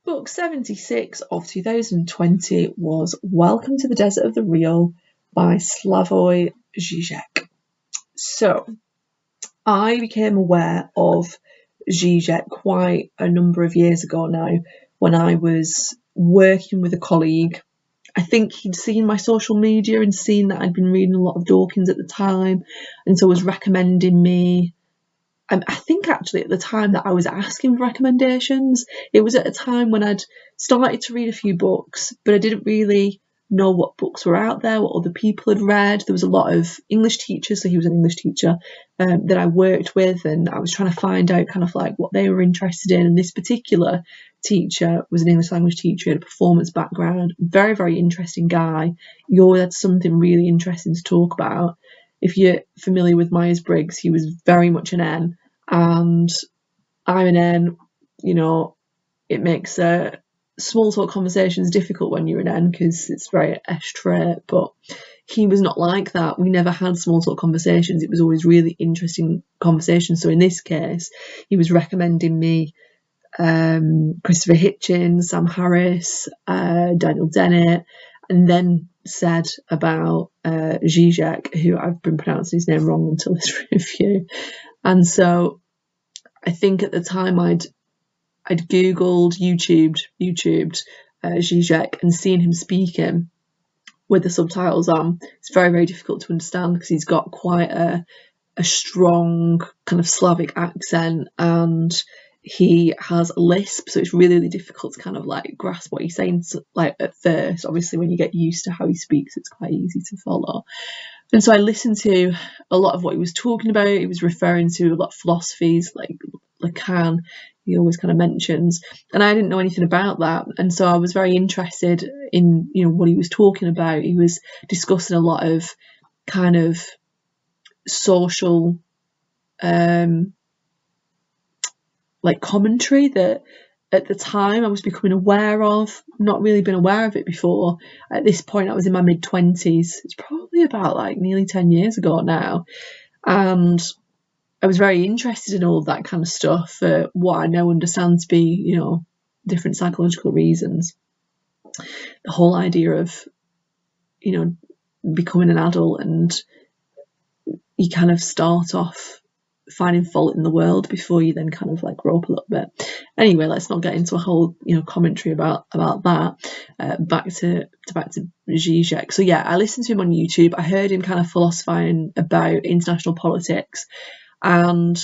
Book 76 of 2020 was Welcome to the Desert of the Real by Slavoj Zizek. So, I became aware of Zizek quite a number of years ago now when I was working with a colleague. I think he'd seen my social media and seen that I'd been reading a lot of Dawkins at the time, and so was recommending me. I think actually at the time that I was asking for recommendations, it was at a time when I'd started to read a few books, but I didn't really know what books were out there, what other people had read. There was a lot of English teachers, so he was an English teacher that I worked with, and I was trying to find out kind of like what they were interested in. And this particular teacher was an English language teacher, had a performance background, very, very interesting guy. He always had something really interesting to talk about. If you're familiar with Myers-Briggs, he was very much an N, and I'm an N. You know, it makes small talk conversations difficult when you're an N because it's very extrovert, but he was not like that. We never had small talk conversations. It was always really interesting conversations. So in this case, he was recommending me Christopher Hitchens, Sam Harris, Daniel Dennett, and then said about Zizek, who I've been pronouncing his name wrong until this review. And so I think at the time I'd Googled, YouTubed Zizek and seen him speaking with the subtitles on. It's very, very difficult to understand because he's got quite a strong kind of Slavic accent, and he has a lisp, so it's really, really difficult to kind of like grasp what he's saying like at first. Obviously, when you get used to how he speaks, it's quite easy to follow. And so I listened to a lot of what he was talking about. He was referring to a lot of philosophies like Lacan, he always kind of mentions, and I didn't know anything about that. And so I was very interested in, you know, what he was talking about. He was discussing a lot of kind of social like commentary that at the time I was becoming aware of, not really been aware of it before. At this point I was in my mid-20s. It's probably about like nearly 10 years ago now, and I was very interested in all of that kind of stuff for what I now understand to be, you know, different psychological reasons. The whole idea of, you know, becoming an adult and you kind of start off finding fault in the world before you then kind of like grow up a little bit. Anyway, let's not get into a whole, you know, commentary about that. Back to Zizek. So yeah, I listened to him on YouTube. I heard him kind of philosophizing about international politics, and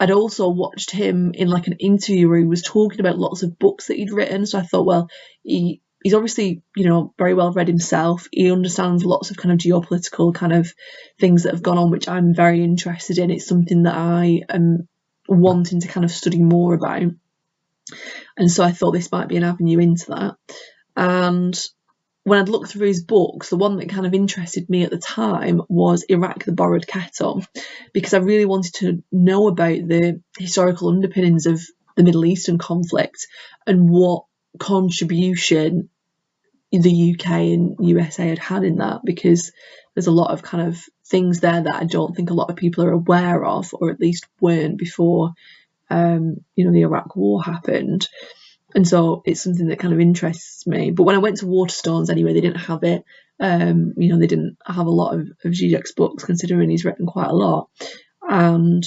I'd also watched him in like an interview where he was talking about lots of books that he'd written. So I thought, well, he's obviously, you know, very well read himself. He understands lots of kind of geopolitical kind of things that have gone on, which I'm very interested in. It's something that I am wanting to kind of study more about. And so I thought this might be an avenue into that. And when I'd looked through his books, the one that kind of interested me at the time was Iraq, the Borrowed Kettle, because I really wanted to know about the historical underpinnings of the Middle Eastern conflict and what contribution the UK and USA had in that, because there's a lot of kind of things there that I don't think a lot of people are aware of, or at least weren't before you know, the Iraq war happened. And so it's something that kind of interests me. But when I went to Waterstones anyway, they didn't have it. You know, they didn't have a lot of Zizek's books, considering he's written quite a lot. And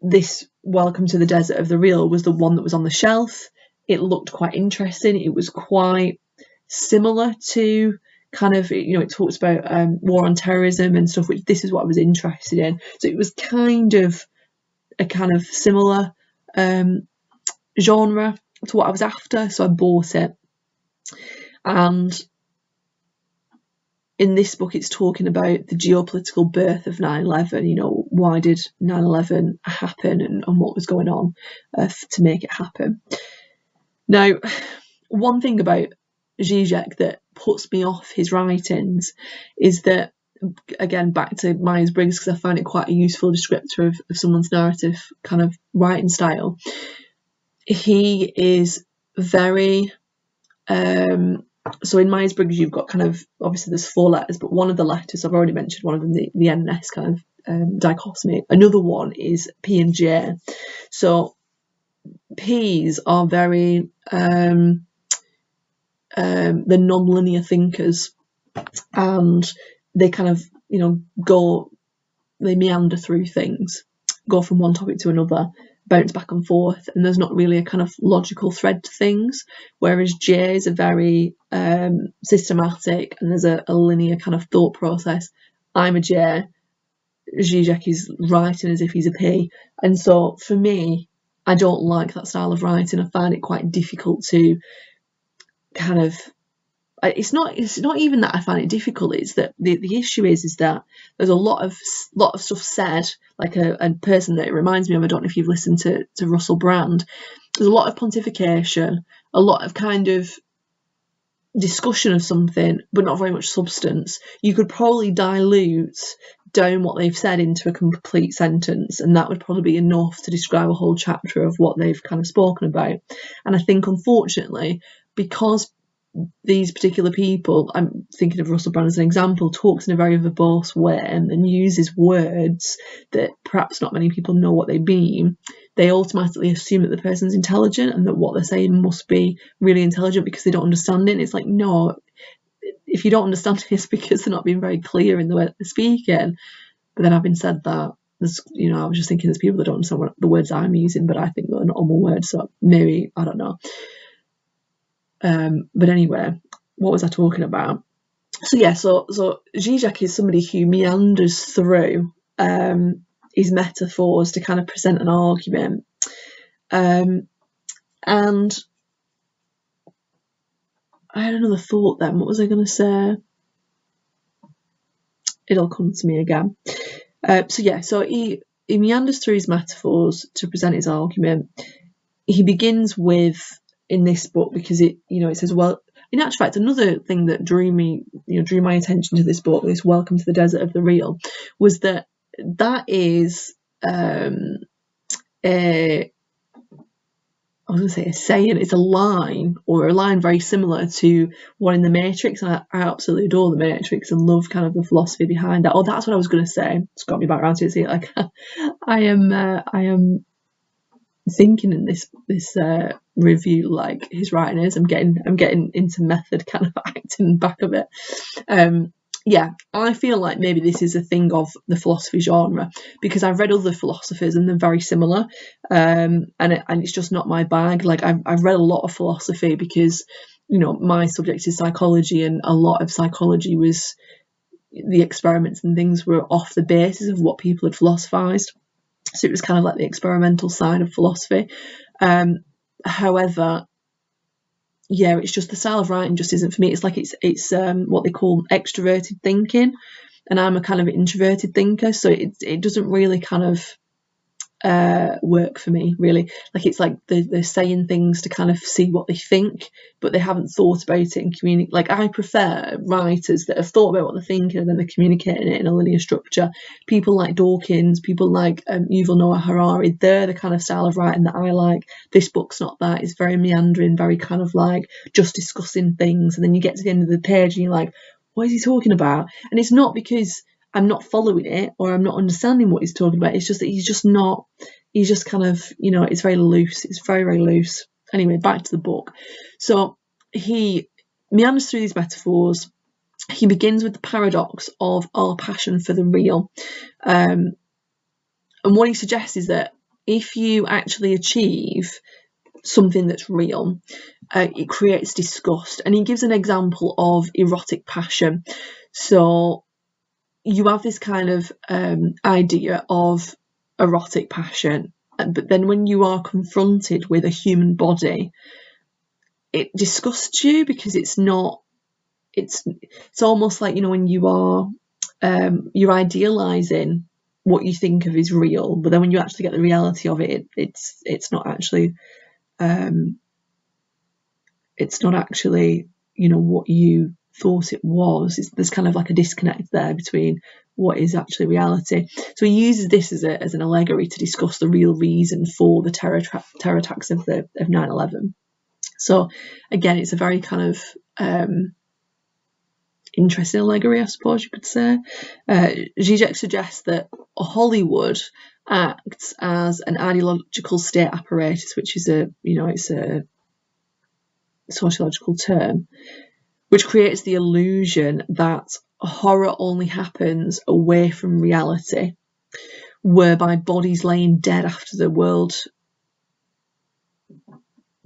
this Welcome to the Desert of the Real was the one that was on the shelf. It looked quite interesting. It was quite similar to kind of, you know, it talks about war on terrorism and stuff, which this is what I was interested in. So it was kind of a kind of similar genre to what I was after, so I bought it. And in this book it's talking about the geopolitical birth of 9/11, you know, why did 9/11 happen and what was going on to make it happen. Now, one thing about Zizek that puts me off his writings is that, again, back to Myers-Briggs, because I find it quite a useful descriptor of someone's narrative kind of writing style. He is very so in Myers-Briggs you've got kind of, obviously there's 4 letters, but one of the letters, I've already mentioned one of them, the N-S kind of dichotomy. Another one is P and J. So P's are very they're non-linear thinkers, and they kind of they meander through things, go from one topic to another, bounce back and forth, and there's not really a kind of logical thread to things, whereas J's are very systematic, and there's a linear kind of thought process. I'm a J, Zizek is writing as if he's a P, and so for me, I don't like that style of writing. I find it quite difficult to kind of, it's not even that I find it difficult, it's that the issue is that there's a lot of stuff said, like a person that it reminds me of, I don't know if you've listened to Russell Brand, there's a lot of pontification, a lot of kind of discussion of something, but not very much substance. You could probably dilute down what they've said into a complete sentence, and that would probably be enough to describe a whole chapter of what they've kind of spoken about. And I think, unfortunately, because these particular people, I'm thinking of Russell Brand as an example, talks in a very verbose way and uses words that perhaps not many people know what they mean, they automatically assume that the person's intelligent and that what they're saying must be really intelligent because they don't understand it. And it's like, no, if you don't understand it, it's because they're not being very clear in the way that they're speaking. But then having said that, there's, I was just thinking there's people that don't understand what the words I'm using, but I think they're normal words, so maybe, I don't know. But anyway, what was I talking about? So Zizek is somebody who meanders through his metaphors to kind of present an argument. And I had another thought then. What was I going to say? It'll come to me again. So he meanders through his metaphors to present his argument. He begins with, in this book, because it says, well, in actual fact, another thing that drew my attention to this book, this Welcome to the Desert of the Real, was that is a saying, it's a line, or a line very similar to one in The Matrix. And I absolutely adore The Matrix and love kind of the philosophy behind that. Oh, that's what I was going to say. It's got me back around to it. See, like, I am thinking in this review, like his writing is, I'm getting into method kind of acting back of it. I feel like maybe this is a thing of the philosophy genre, because I've read other philosophers and they're very similar, and it's just not my bag. Like I've read a lot of philosophy because my subject is psychology, and a lot of psychology was, the experiments and things were off the basis of what people had philosophized. So it was kind of like the experimental side of philosophy. However, it's just the style of writing just isn't for me. It's like it's what they call extroverted thinking, and I'm a kind of introverted thinker, so it doesn't really kind of work for me, really. Like, it's like they're saying things to kind of see what they think, but they haven't thought about it and communicate. Like, I prefer writers that have thought about what they're thinking and then they're communicating it in a linear structure. People like Dawkins, people like Yuval Noah Harari, they're the kind of style of writing that I like. This book's not that. It's very meandering, very kind of like just discussing things, and then you get to the end of the page and you're like, what is he talking about? And it's not because I'm not following it or I'm not understanding what he's talking about. It's just that he's just kind of, it's very loose. It's very, very loose. Anyway, back to the book. So he meanders through these metaphors. He begins with the paradox of our passion for the real. And what he suggests is that if you actually achieve something that's real, it creates disgust. And he gives an example of erotic passion. So you have this kind of idea of erotic passion, but then when you are confronted with a human body, it disgusts you, because it's almost like, when you are you're idealizing what you think of is real, but then when you actually get the reality of it, it's not actually what you thought it was. There's kind of like a disconnect there between what is actually reality. So he uses this as an allegory to discuss the real reason for the terror attacks of 9/11. So again, it's a very kind of interesting allegory, I suppose you could say. Zizek suggests that Hollywood acts as an ideological state apparatus, which is it's a sociological term, which creates the illusion that horror only happens away from reality, whereby bodies laying dead after the World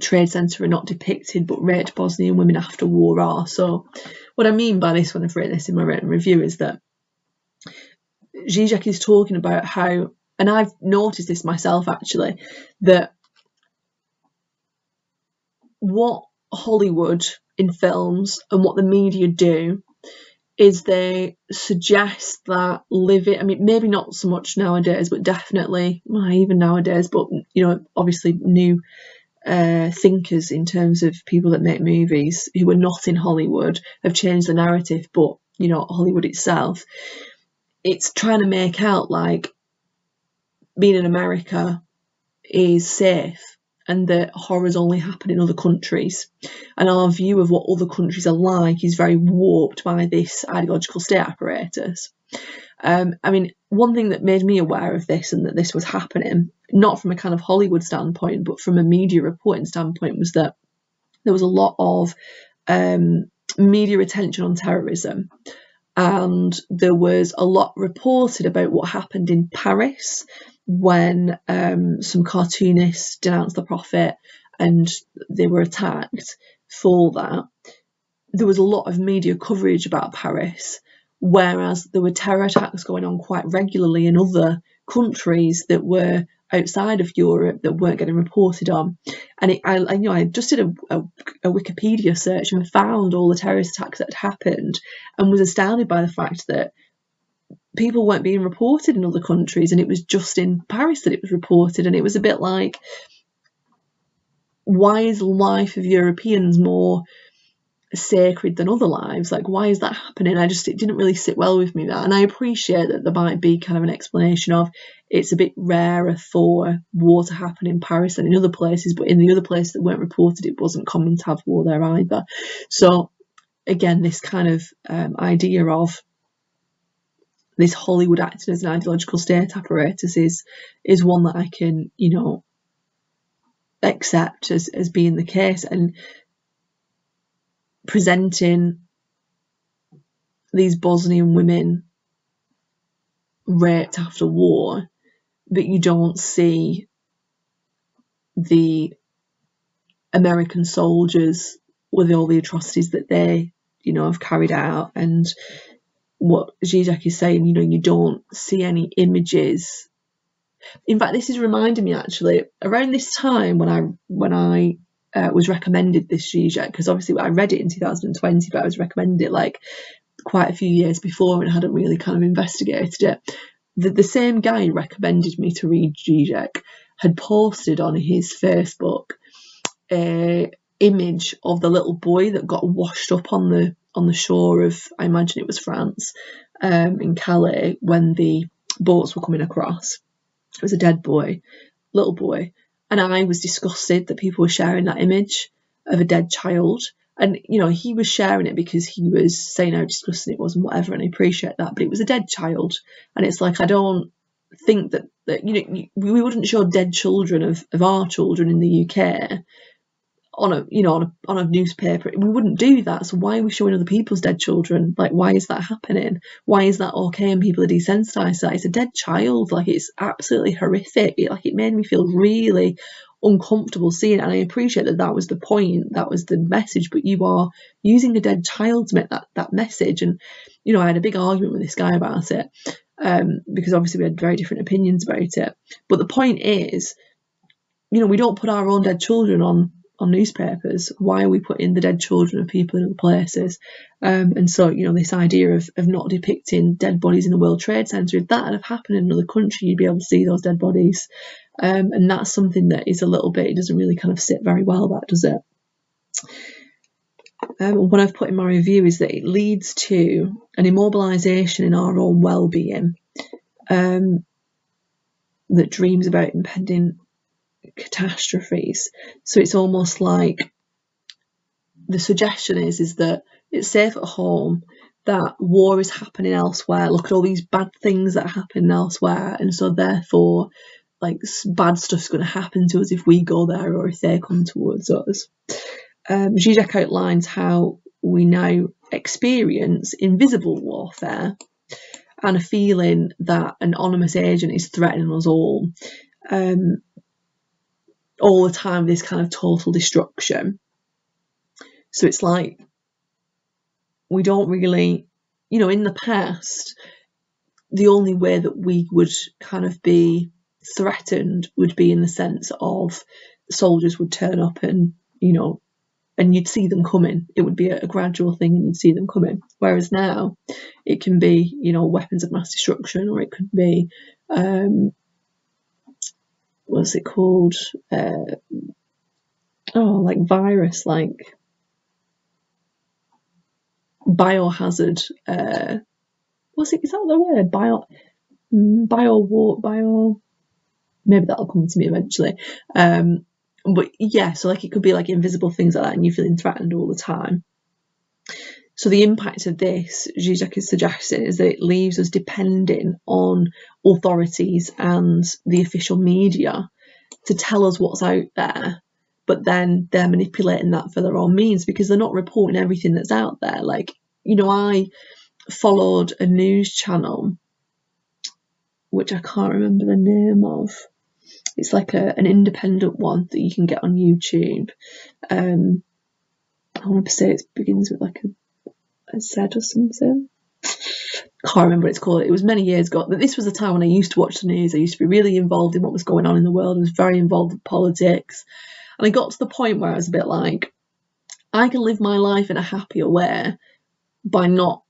Trade Center are not depicted, but raped Bosnian women after war are. So what I mean by this, when I've written this in my written review, is that Zizek is talking about how, and I've noticed this myself actually, that what Hollywood in films and what the media do is they suggest that living, I mean, maybe not so much nowadays, but definitely, well, even nowadays, but, obviously new thinkers in terms of people that make movies who are not in Hollywood have changed the narrative, but, Hollywood itself, it's trying to make out like being in America is safe and that horrors only happen in other countries. And our view of what other countries are like is very warped by this ideological state apparatus. One thing that made me aware of this and that this was happening, not from a kind of Hollywood standpoint, but from a media reporting standpoint, was that there was a lot of media attention on terrorism. And there was a lot reported about what happened in Paris when some cartoonists denounced the prophet and they were attacked for that. There was a lot of media coverage about Paris, whereas there were terror attacks going on quite regularly in other countries that were outside of Europe that weren't getting reported on. And I just did a Wikipedia search and found all the terrorist attacks that had happened and was astounded by the fact that people weren't being reported in other countries, and it was just in Paris that it was reported. And it was a bit like, why is the life of Europeans more sacred than other lives? Like, why is that happening? It didn't really sit well with me, that. And I appreciate that there might be kind of an explanation of it's a bit rarer for war to happen in Paris than in other places, but in the other places that weren't reported, it wasn't common to have war there either. So again, this kind of idea of this Hollywood acting as an ideological state apparatus is one that I can, accept as being the case, and presenting these Bosnian women raped after war, but you don't see the American soldiers with all the atrocities that they, have carried out. And what Zizek is saying, you don't see any images. In fact, this is reminding me actually around this time when I was recommended this Zizek, because obviously I read it in 2020, but I was recommended it like quite a few years before and hadn't really kind of investigated it. The same guy who recommended me to read Zizek had posted on his Facebook a image of the little boy that got washed up on the shore of, I imagine it was France, in Calais, when the boats were coming across. It was a dead boy, little boy, and I was disgusted that people were sharing that image of a dead child. And, he was sharing it because he was saying how disgusting it was and whatever, and I appreciate that, but it was a dead child. And it's like, I don't think that we wouldn't show dead children of our children in the UK on a newspaper. We wouldn't do that. So why are we showing other people's dead children? Like, why is that happening? Why is that okay? And people are desensitised to that. It's a dead child. Like, it's absolutely horrific. It made me feel really uncomfortable seeing it. And I appreciate that was the point, that was the message, but you are using a dead child to make that message. And I had a big argument with this guy about it, because obviously we had very different opinions about it. But the point is, we don't put our own dead children on newspapers. Why are we putting the dead children of people in other places? And so, this idea of not depicting dead bodies in the World Trade Center, if that had happened in another country, you'd be able to see those dead bodies. And that's something that is a little bit, it doesn't really kind of sit very well, that, does it? What I've put in my review is that it leads to an immobilisation in our own well-being, that dreams about impending catastrophes. So it's almost like the suggestion is that it's safe at home, that war is happening elsewhere. Look at all these bad things that are happening elsewhere, and so therefore, like, bad stuff's going to happen to us if we go there or if they come towards us. Zizek outlines how we now experience invisible warfare and a feeling that an anonymous agent is threatening us all the time, this kind of total destruction. So it's like, we don't really, in the past, the only way that we would kind of be threatened would be in the sense of soldiers would turn up and, and you'd see them coming. It would be a gradual thing and you'd see them coming. Whereas now it can be, weapons of mass destruction, or it could be, what's it called? Like virus, like biohazard. Is that the word? Bio. Maybe that'll come to me eventually. But yeah, so like it could be like invisible things like that, and you're feeling threatened all the time. So the impact of this, Zizek is suggesting, is that it leaves us depending on authorities and the official media to tell us what's out there, but then they're manipulating that for their own means because they're not reporting everything that's out there. Like, I followed a news channel, which I can't remember the name of. It's like an independent one that you can get on YouTube. I want to say it begins with like a Z or something. Can't remember what it's called. It was many years ago. But this was the time when I used to watch the news. I used to be really involved in what was going on in the world. I was very involved in politics. And I got to the point where I was a bit like, I can live my life in a happier way by not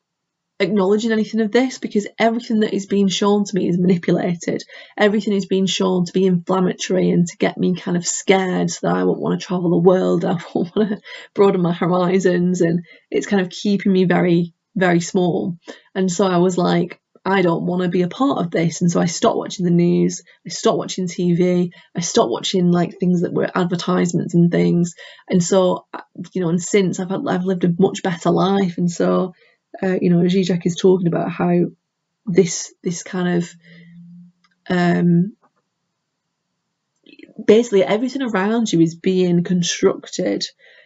acknowledging anything of this, because everything that is being shown to me is manipulated. Everything is being shown to be inflammatory and to get me kind of scared, so that I won't want to travel the world, I won't want to broaden my horizons, and it's kind of keeping me very, very small. And so I was like, I don't want to be a part of this. And so I stopped watching the news, I stopped watching TV, I stopped watching like things that were advertisements and things. And so, and since I've lived a much better life. And so Zizek is talking about how this kind of basically everything around you is being constructed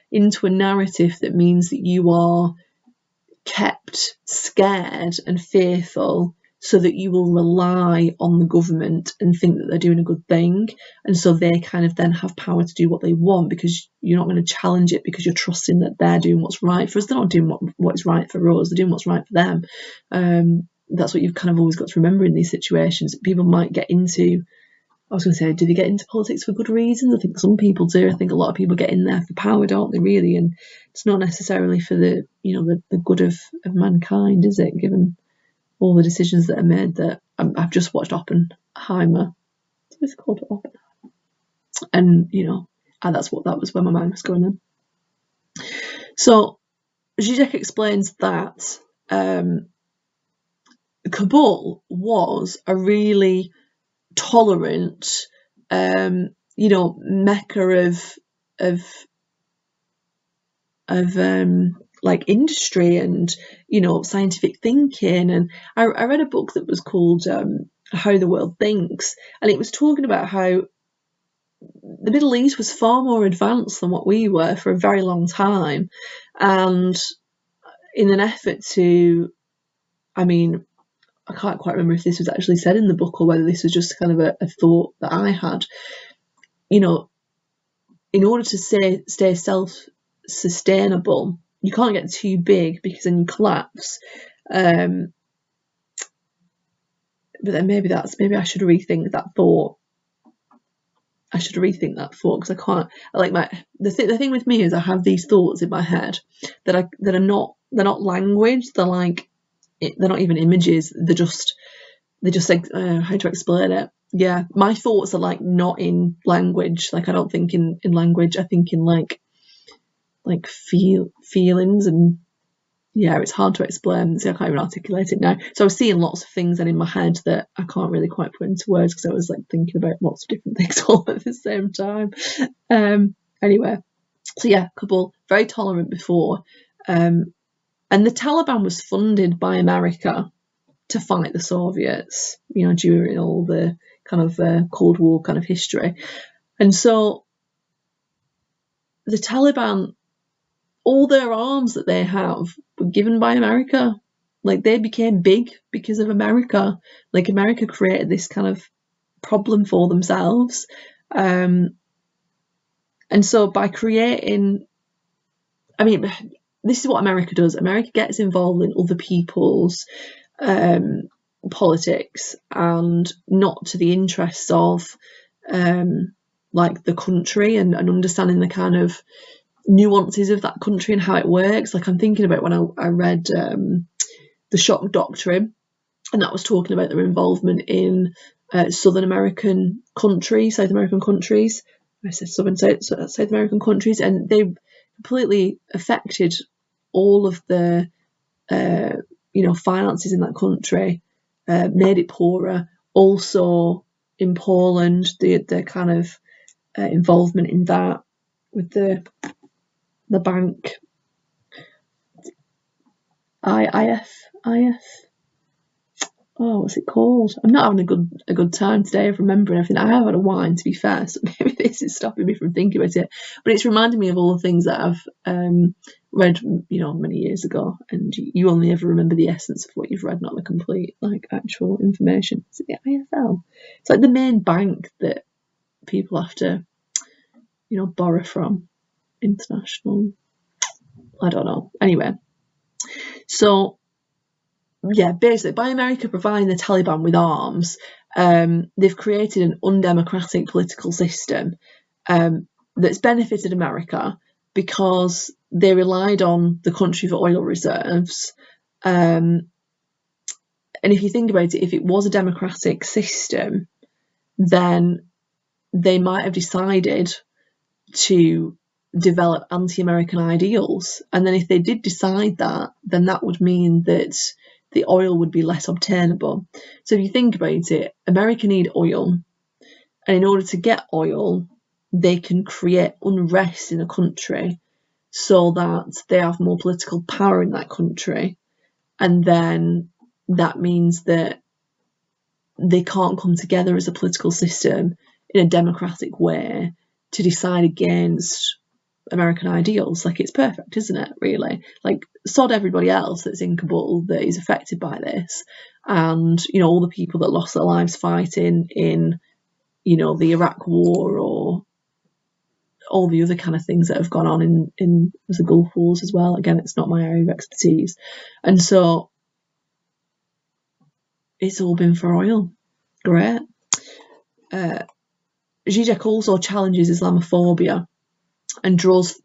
into a narrative that means that you are kept scared and fearful, so that you will rely on the government and think that they're doing a good thing, and so they kind of then have power to do what they want, because you're not going to challenge it, because you're trusting that they're doing what's right for us. They're not doing what is right for us, they're doing what's right for them. That's what you've kind of always got to remember in these situations. People might get into, I was going to say, do they get into politics for good reasons? I think some people do. I think a lot of people get in there for power, don't they, really? And it's not necessarily for the good of mankind, is it, given all the decisions that are made. That I've just watched Oppenheimer. What's it called? Oppenheimer. And, that was where my mind was going in. So Zizek explains that Kabul was a really tolerant, mecca of like industry and scientific thinking. And I read a book that was called How the World Thinks, and it was talking about how the Middle East was far more advanced than what we were for a very long time, and in an effort to, I can't quite remember if this was actually said in the book or whether this was just kind of a thought that I had. In order to stay self-sustainable, you can't get too big, because then you collapse. But then maybe I should rethink that thought. Because I can't. The thing with me is I have these thoughts in my head that are not language. They're not even images. They're just like, how to explain it? Yeah, my thoughts are like not in language. Like, I don't think in language. I think in like feelings, and yeah, it's hard to explain. So I can't even articulate it now. So I was seeing lots of things then in my head that I can't really quite put into words, because I was like thinking about lots of different things all at the same time. Anyway, so yeah, Kabul, very tolerant before. And the Taliban was funded by America to fight the Soviets, during all the kind of Cold War kind of history. And so the Taliban, all their arms that they have were given by America. Like, they became big because of America. Like, America created this kind of problem for themselves. And so by creating, this is what America does. America gets involved in other people's politics and not to the interests of like the country and understanding the kind of nuances of that country and how it works. Like, I'm thinking about when I read The Shock Doctrine, and that was talking about their involvement in South American countries. I said South American countries, and they completely affected all of the finances in that country, made it poorer. Also in Poland, the kind of involvement in that with the bank, what's it called? I'm not having a good time today of remembering everything. I have had a wine, to be fair, so maybe this is stopping me from thinking about it. But it's reminding me of all the things that I've read, many years ago. And you only ever remember the essence of what you've read, not the complete, actual information. Is it the IFL? It's like the main bank that people have to, borrow from. International. I don't know. Anyway, so yeah, basically, by America providing the Taliban with arms, they've created an undemocratic political system that's benefited America because they relied on the country for oil reserves. And if you think about it, if it was a democratic system, then they might have decided to develop anti-American ideals. And then if they did decide that, then that would mean that the oil would be less obtainable. So if you think about it, America need oil, and in order to get oil, they can create unrest in a country so that they have more political power in that country, and then that means that they can't come together as a political system in a democratic way to decide against American ideals. Like, it's perfect, isn't it, really? Like, sod everybody else that's in Kabul that is affected by this, and all the people that lost their lives fighting in the Iraq War, or all the other kind of things that have gone on in the Gulf Wars as well. Again, it's not my area of expertise. And so it's all been for oil. Great. Zizek also challenges Islamophobia and draws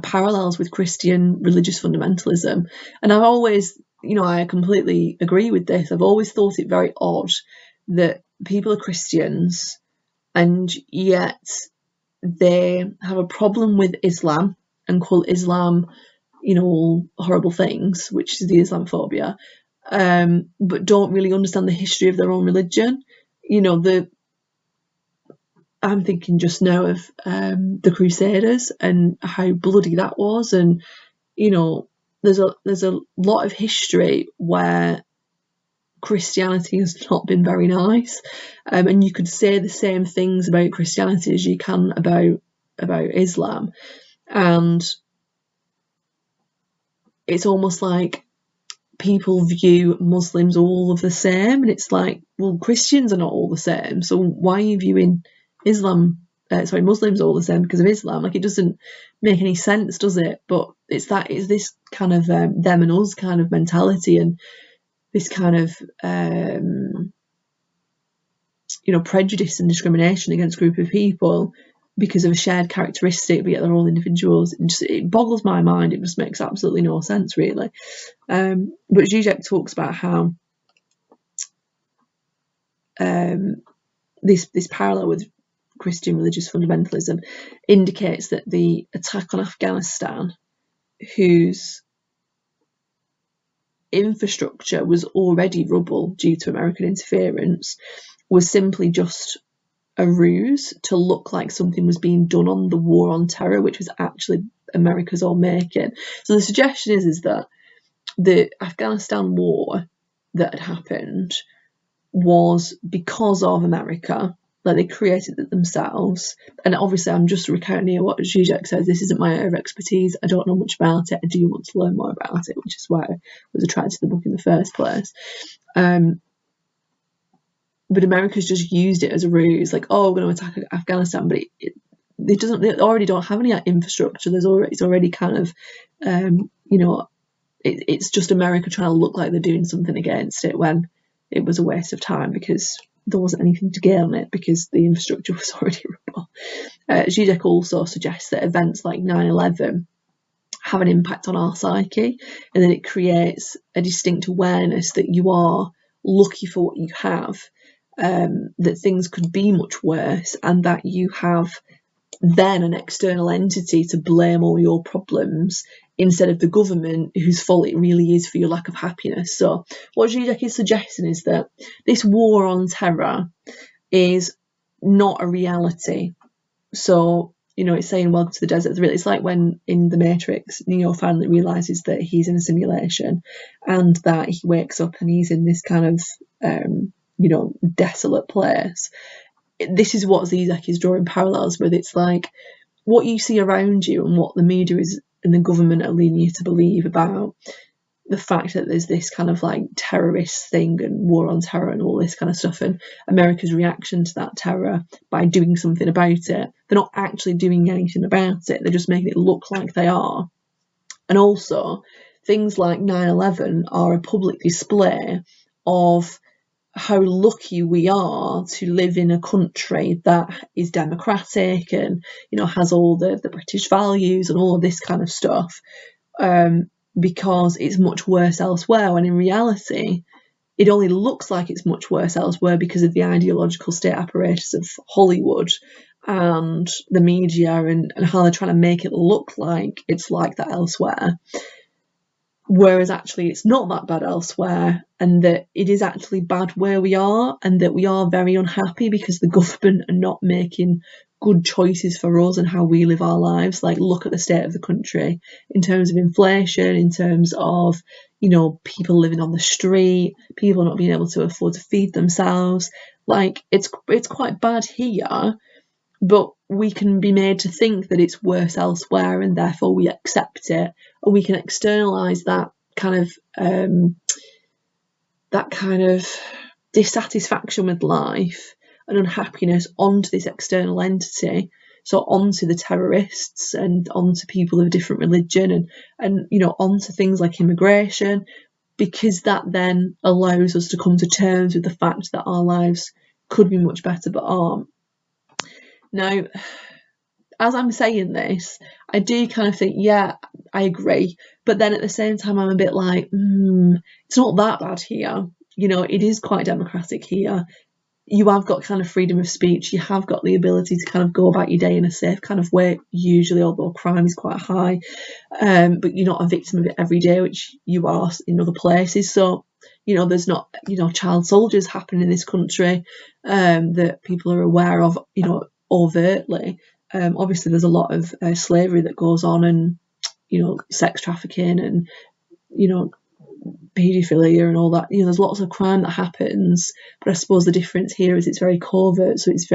parallels with Christian religious fundamentalism. And I've always, I completely agree with this. I've always thought it very odd that people are Christians and yet they have a problem with Islam and call Islam, all horrible things, which is the Islamophobia, but don't really understand the history of their own religion. I'm thinking just now of the Crusaders and how bloody that was, and there's a lot of history where Christianity has not been very nice, and you could say the same things about Christianity as you can about Islam, and it's almost like people view Muslims all of the same, and it's like, well, Christians are not all the same, so why are you viewing Muslims all the same because of Islam? Like, it doesn't make any sense, does it? But it's this kind of them and us kind of mentality, and this kind of prejudice and discrimination against a group of people because of a shared characteristic, but yet they're all individuals. It boggles my mind. It just makes absolutely no sense, really. But Zizek talks about how this parallel with Christian religious fundamentalism indicates that the attack on Afghanistan, whose infrastructure was already rubble due to American interference, was simply just a ruse to look like something was being done on the war on terror, which was actually America's own making. So the suggestion is that the Afghanistan war that had happened was because of America. Like, they created it themselves. And obviously, I'm just recounting here what Zizek says. This isn't my area of expertise. I don't know much about it. I do want to learn more about it, which is why I was attracted to the book in the first place. But America's just used it as a ruse, like, oh, we're going to attack Afghanistan, but it doesn't. They already don't have any infrastructure. It's already kind of, it's just America trying to look like they're doing something against it when it was a waste of time, because there wasn't anything to gain on it, because the infrastructure was already rubble. Zizek also suggests that events like 9/11 have an impact on our psyche, and that it creates a distinct awareness that you are lucky for what you have, that things could be much worse, and that you have then an external entity to blame all your problems instead of the government, whose fault it really is for your lack of happiness. So what Zizek is suggesting is that this war on terror is not a reality. So, it's saying welcome to the desert. It's like when in The Matrix, Neo finally realises that he's in a simulation, and that he wakes up and he's in this kind of desolate place. This is what Zizek is drawing parallels with. It's like what you see around you and what the media is and the government are leading you to believe about the fact that there's this kind of like terrorist thing and war on terror and all this kind of stuff, and America's reaction to that terror by doing something about it. They're not actually doing anything about it. They're just making it look like they are. And also, things like 9/11 are a public display of how lucky we are to live in a country that is democratic and, has all the British values and all of this kind of stuff, because it's much worse elsewhere, when in reality it only looks like it's much worse elsewhere because of the ideological state apparatus of Hollywood and the media, and how they're trying to make it look like it's like that elsewhere. Whereas actually it's not that bad elsewhere, and that it is actually bad where we are, and that we are very unhappy because the government are not making good choices for us and how we live our lives. Like, look at the state of the country in terms of inflation, in terms of, people living on the street, people not being able to afford to feed themselves. Like, it's quite bad here, but we can be made to think that it's worse elsewhere, and therefore we accept it, or we can externalize that kind of dissatisfaction with life and unhappiness onto this external entity, so onto the terrorists and onto people of a different religion, and onto things like immigration, because that then allows us to come to terms with the fact that our lives could be much better but aren't. Now, as I'm saying this, I do kind of think, yeah, I agree. But then at the same time, I'm a bit like, it's not that bad here. It is quite democratic here. You have got kind of freedom of speech. You have got the ability to kind of go about your day in a safe kind of way, usually, although crime is quite high. But you're not a victim of it every day, which you are in other places. So, there's not, child soldiers happening in this country that people are aware of, overtly. Obviously there's a lot of slavery that goes on, and sex trafficking, and paedophilia and all that. There's lots of crime that happens, but I suppose the difference here is it's very covert, so it's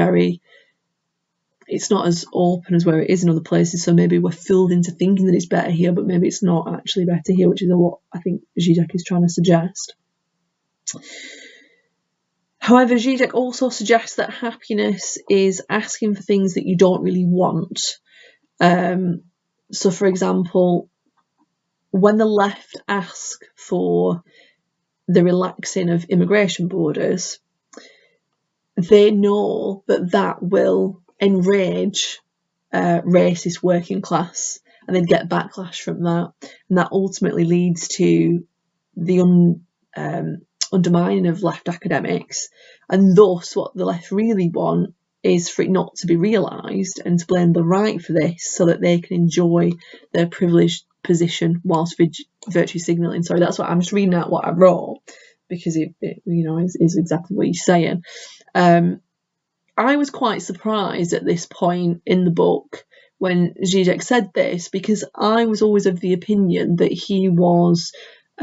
not as open as where it is in other places. So maybe we're fooled into thinking that it's better here, but maybe it's not actually better here, which is what I think Zizek is trying to suggest. However, Zizek also suggests that happiness is asking for things that you don't really want. So, for example, when the left ask for the relaxing of immigration borders, they know that will enrage racist working class, and they'd get backlash from that, and that ultimately leads to the undermining of left academics, and thus what the left really want is for it not to be realised, and to blame the right for this so that they can enjoy their privileged position whilst virtue signalling. Sorry, that's what I'm just reading out what I wrote, because it is exactly what he's saying. I was quite surprised at this point in the book when Zizek said this, because I was always of the opinion that he was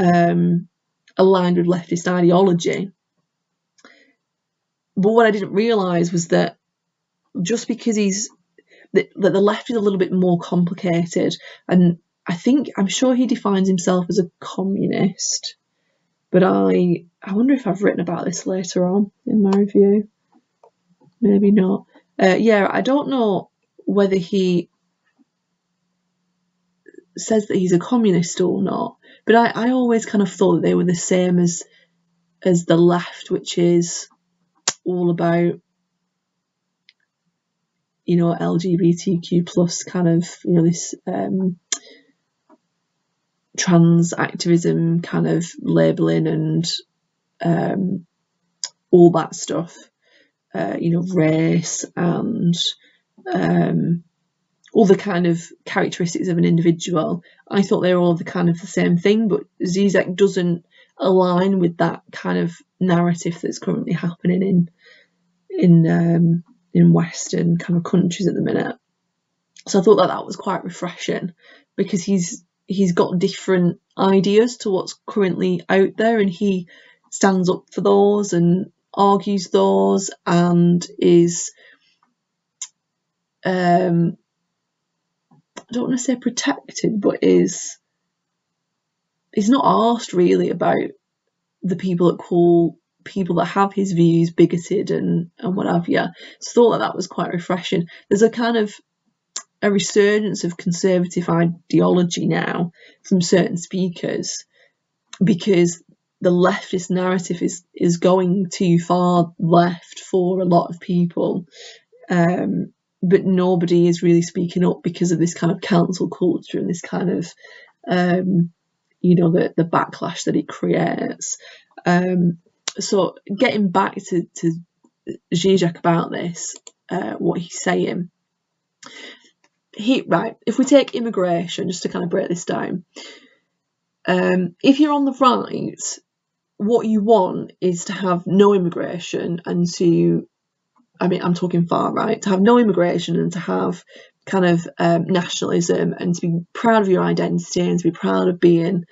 aligned with leftist ideology. But what I didn't realise was that just because that the left is a little bit more complicated, and I'm sure he defines himself as a communist, but I wonder if I've written about this later on in my review. Maybe not. I don't know whether he says that he's a communist or not, but I always kind of thought that they were the same as the left, which is all about, you know, LGBTQ plus kind of, you know, this trans activism kind of labelling and all that stuff, you know, race and all the kind of characteristics of an individual. I thought they were all the kind of the same thing, but Zizek doesn't align with that kind of narrative that's currently happening in Western kind of countries at the minute. So I thought that was quite refreshing, because he's got different ideas to what's currently out there, and he stands up for those and argues those, and is I don't want to say protected, but he's not asked really about the people that call people that have his views bigoted and what have you. So I thought that was quite refreshing. There's a kind of a resurgence of conservative ideology now from certain speakers, because the leftist narrative is going too far left for a lot of people, but nobody is really speaking up because of this kind of cancel culture and this kind of you know, the backlash that it creates. So getting back to Zizek about this, what he's saying, if we take immigration, just to kind of break this down, if you're on the right, what you want is to have no immigration, and I'm talking far right, to have no immigration and to have kind of nationalism, and to be proud of your identity and to be proud of being,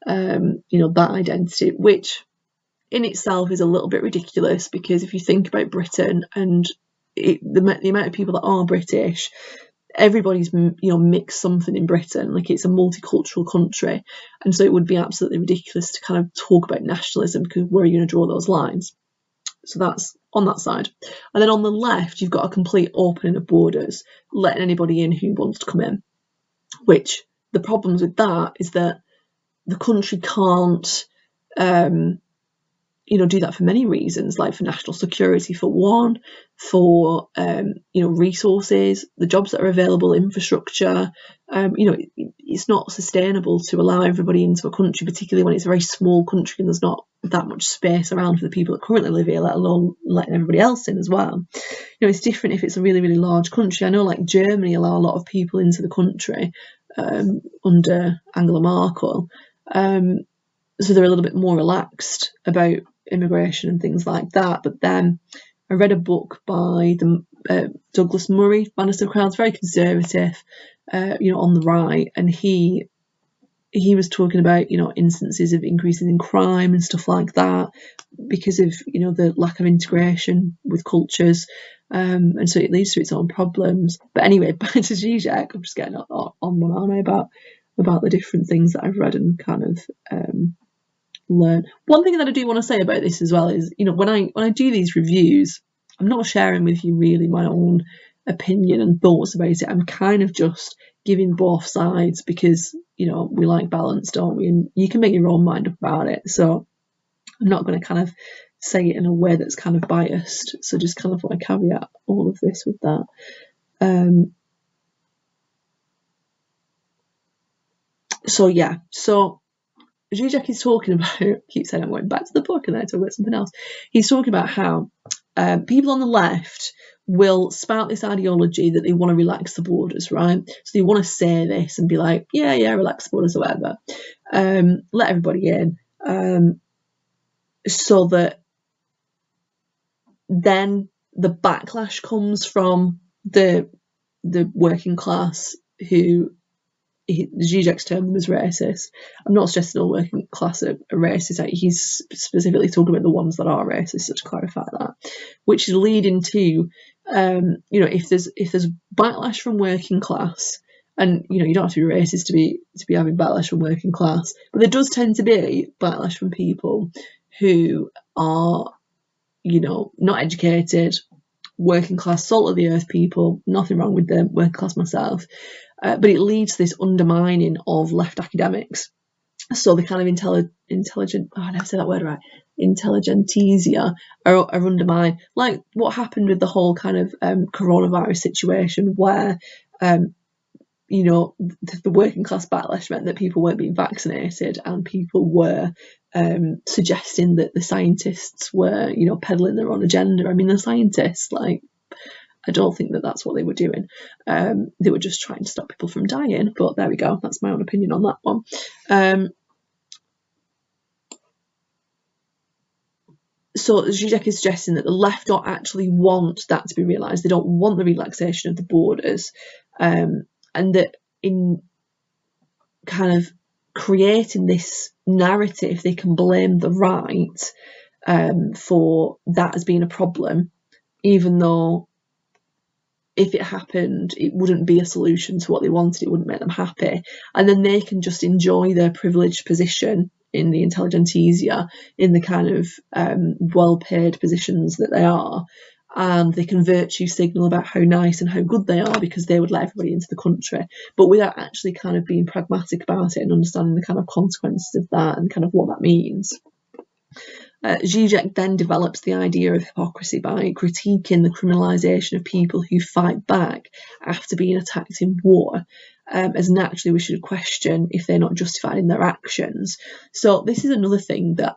you know, that identity, which in itself is a little bit ridiculous, because if you think about Britain and the amount of people that are British, everybody's, you know, mixed something in Britain. Like, it's a multicultural country, and so it would be absolutely ridiculous to kind of talk about nationalism, because where are you going to draw those lines? So that's on that side. And then on the left, you've got a complete opening of borders, letting anybody in who wants to come in, which the problems with that is that the country can't you know, do that for many reasons, like for national security for one, for you know, resources, the jobs that are available, infrastructure. You know, it's not sustainable to allow everybody into a country, particularly when it's a very small country and there's not that much space around for the people that currently live here, let alone letting everybody else in as well. You know, it's different if it's a really, really large country. I know, like, Germany allow a lot of people into the country under Angela Merkel. So they're a little bit more relaxed about immigration and things like that. But then I read a book by Douglas Murray, Bannister Crowds, very conservative, you know, on the right, and he was talking about, you know, instances of increases in crime and stuff like that because of, you know, the lack of integration with cultures, and so it leads to its own problems. But anyway, back to Zizek. I'm just getting on one arm about the different things that I've read and kind of learn. One thing that I do want to say about this as well is, you know, when I do these reviews, I'm not sharing with you really my own opinion and thoughts about it. I'm kind of just giving both sides, because, you know, we like balance, don't we? And you can make your own mind up about it. So I'm not going to kind of say it in a way that's kind of biased. So just kind of want to caveat all of this with that. So Zizek is talking about, keep saying I'm going back to the book and then I talk about something else. He's talking about how people on the left will spout this ideology that they want to relax the borders, right? So they want to say this and be like, yeah, relax the borders or whatever. Let everybody in. So that then the backlash comes from the working class who, Zizek's termed them as racist. I'm not suggesting all working class are racist. He's specifically talking about the ones that are racist, so to clarify that, which is leading to, if there's backlash from working class, and you don't have to be racist to be having backlash from working class, but there does tend to be backlash from people who are, not educated, working class, salt of the earth people. Nothing wrong with them, working class myself. But it leads to this undermining of left academics. So the kind of intelligent, I never say that word right, intelligentsia are undermined. Like what happened with the whole kind of coronavirus situation where, the working class backlash meant that people weren't being vaccinated and people were suggesting that the scientists were, peddling their own agenda. I mean, the scientists, I don't think that that's what they were doing. They were just trying to stop people from dying, but there we go. That's my own opinion on that one. So Zizek is suggesting that the left don't actually want that to be realised. They don't want the relaxation of the borders, and that in kind of creating this narrative, they can blame the right for that as being a problem, even though if it happened, it wouldn't be a solution to what they wanted. It wouldn't make them happy. And then they can just enjoy their privileged position in the intelligentsia, in the kind of well-paid positions that they are. And they can virtue signal about how nice and how good they are because they would let everybody into the country, but without actually kind of being pragmatic about it and understanding the kind of consequences of that and kind of what that means. Zizek then develops the idea of hypocrisy by critiquing the criminalisation of people who fight back after being attacked in war, as naturally we should question if they're not justified in their actions. So this is another thing that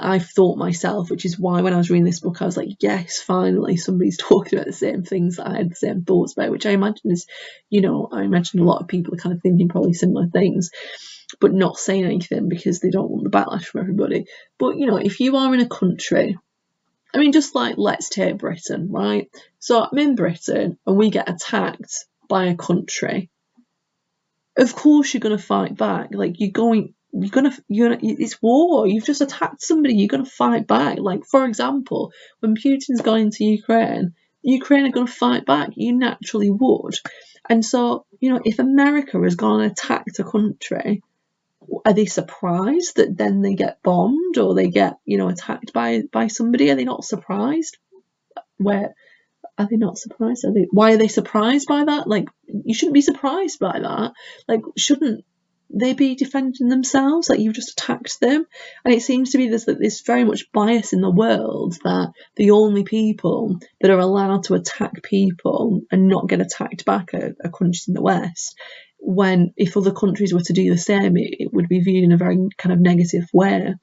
I've thought myself, which is why when I was reading this book I was like, yes, finally somebody's talking about the same things that I had the same thoughts about, which I imagine is, I imagine a lot of people are kind of thinking probably similar things but not saying anything because they don't want the backlash from everybody. But if you are in a country, I mean, just like let's take Britain, right? So I'm in Britain and we get attacked by a country, of course you're going to fight back. Like it's war. You've just attacked somebody. You're going to fight back. Like, for example, when Putin's gone into Ukraine are going to fight back. You naturally would. And so, if America has gone and attacked a country, are they surprised that then they get bombed or they get, attacked by somebody? Are they not surprised? Where are they not surprised? Why are they surprised by that? Like, you shouldn't be surprised by that. Like, shouldn't they be defending themselves? Like, you've just attacked them. And it seems to be there's very much bias in the world that the only people that are allowed to attack people and not get attacked back are countries in the West. When if other countries were to do the same, it would be viewed in a very kind of negative way.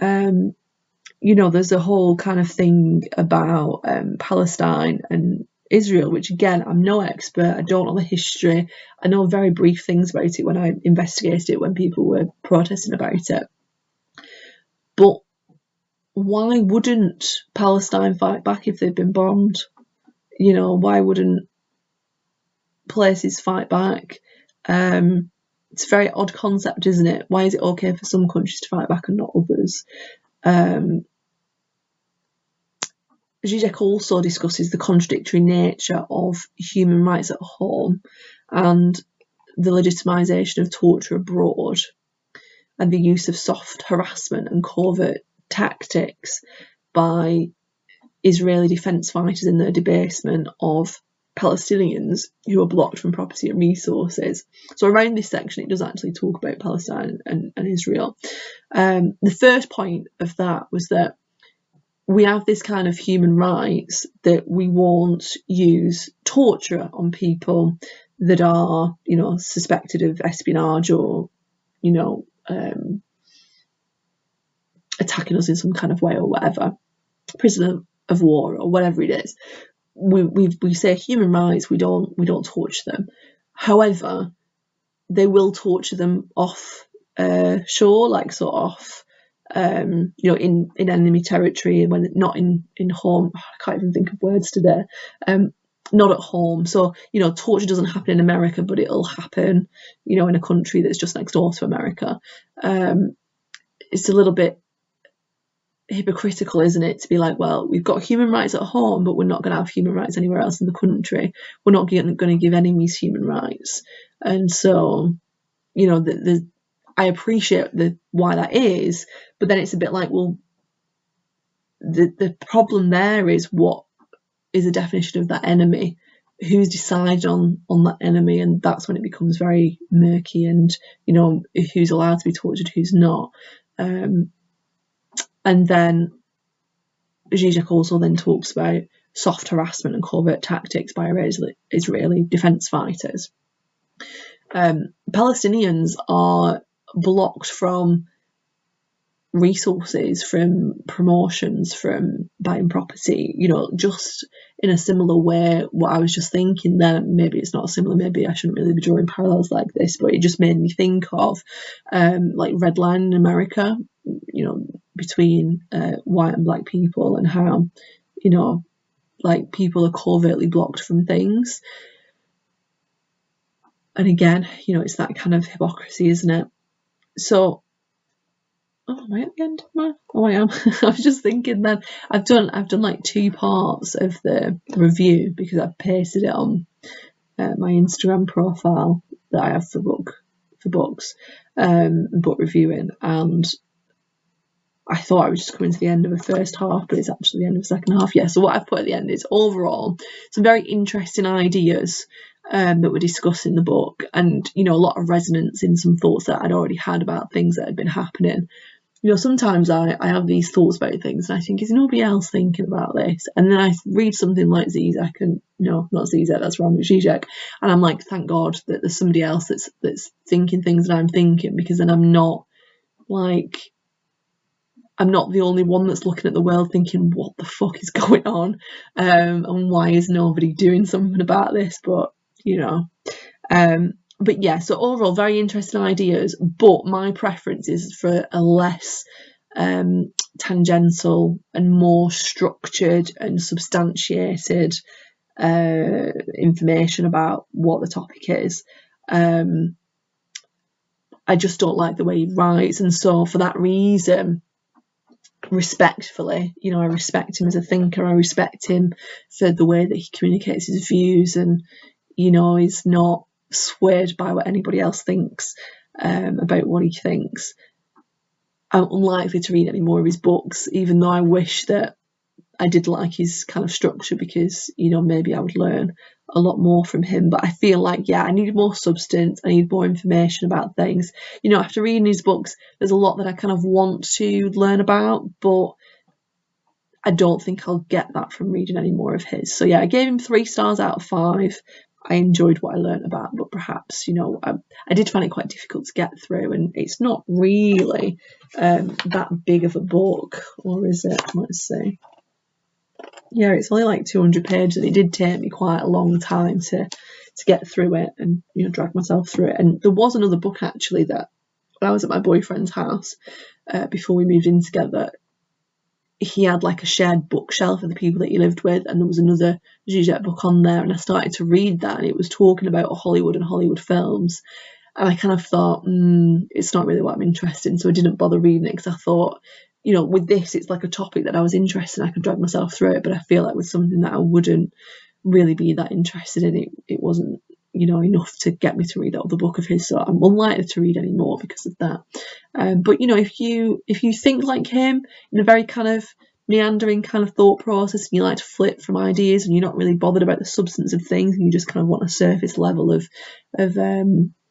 There's a whole kind of thing about Palestine and Israel, which again, I'm no expert. I don't know the history. I know very brief things about it when I investigated it when people were protesting about it. But why wouldn't Palestine fight back if they've been bombed? Why wouldn't places fight back? It's a very odd concept, isn't it? Why is it okay for some countries to fight back and not others? Zizek also discusses the contradictory nature of human rights at home and the legitimisation of torture abroad and the use of soft harassment and covert tactics by Israeli defence fighters in their debasement of Palestinians who are blocked from property and resources. So around this section it does actually talk about Palestine and Israel. The first point of that was that we have this kind of human rights that we won't use torture on people that are, suspected of espionage or, attacking us in some kind of way or whatever, prisoner of war or whatever it is. We say human rights, we don't torture them. However, they will torture them off shore, like sort of in enemy territory, when not in home. I can't even think of words today. not at home. So, torture doesn't happen in America, but it'll happen, in a country that's just next door to America. It's a little bit hypocritical, isn't it, to be like, well, we've got human rights at home, but we're not going to have human rights anywhere else in the country. We're not going to give enemies human rights. And so, I appreciate why that is, but then it's a bit like, well, the problem there is, what is the definition of that enemy? Who's decided on that enemy? And that's when it becomes very murky, and who's allowed to be tortured, who's not. And then Zizek also then talks about soft harassment and covert tactics by Israeli defence fighters. Palestinians are blocked from resources, from promotions, from buying property, just in a similar way. What I was just thinking then, maybe it's not similar, maybe I shouldn't really be drawing parallels like this, but it just made me think of like red line in America, between white and black people, and how like people are covertly blocked from things. And again, it's that kind of hypocrisy, isn't it? So am I at the end? Oh, I am. I was just thinking then, I've done like 2 parts of the review, because I've pasted it on my Instagram profile that I have for books, book reviewing, and I thought I was just coming to the end of the first half, but it's actually the end of the second half. Yeah, so what I've put at the end is overall some very interesting ideas that were discussed in the book, and a lot of resonance in some thoughts that I'd already had about things that had been happening. Sometimes I have these thoughts about things, and I think, is nobody else thinking about this? And then I read something like Zizek, and no, not Zizek, that's wrong, it's Zizek, and I'm like, thank God that there's somebody else that's thinking things that I'm thinking, because then I'm not the only one that's looking at the world thinking, what the fuck is going on, and why is nobody doing something about this? But but yeah, so overall very interesting ideas, but my preference is for a less tangential and more structured and substantiated information about what the topic is. I just don't like the way he writes, and so for that reason, respectfully, I respect him as a thinker. I respect him for the way that he communicates his views, and he's not swayed by what anybody else thinks about what he thinks. I'm unlikely to read any more of his books, even though I wish that I did like his kind of structure, because maybe I would learn a lot more from him. But I feel like, I need more substance, I need more information about things. After reading his books, there's a lot that I kind of want to learn about, but I don't think I'll get that from reading any more of his. So I gave him 3 stars out of 5. I enjoyed what I learned about, but perhaps I did find it quite difficult to get through, and it's not really that big of a book, or is it? Let's see. Yeah, it's only like 200 pages, and it did take me quite a long time to get through it, and drag myself through it. And there was another book actually that, when I was at my boyfriend's house before we moved in together, he had like a shared bookshelf of the people that he lived with, and there was another Zizek book on there, and I started to read that, and it was talking about Hollywood and Hollywood films, and I kind of thought, it's not really what I'm interested in, so I didn't bother reading it, because I thought, with this, it's like a topic that I was interested in, I could drag myself through it, but I feel like with something that I wouldn't really be that interested in, it wasn't enough to get me to read that other book of his, so I'm unlikely to read any more because of that. But if you think like him, in a very kind of meandering kind of thought process, and you like to flip from ideas, and you're not really bothered about the substance of things, and you just kind of want a surface level of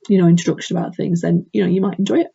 introduction about things, then you might enjoy it.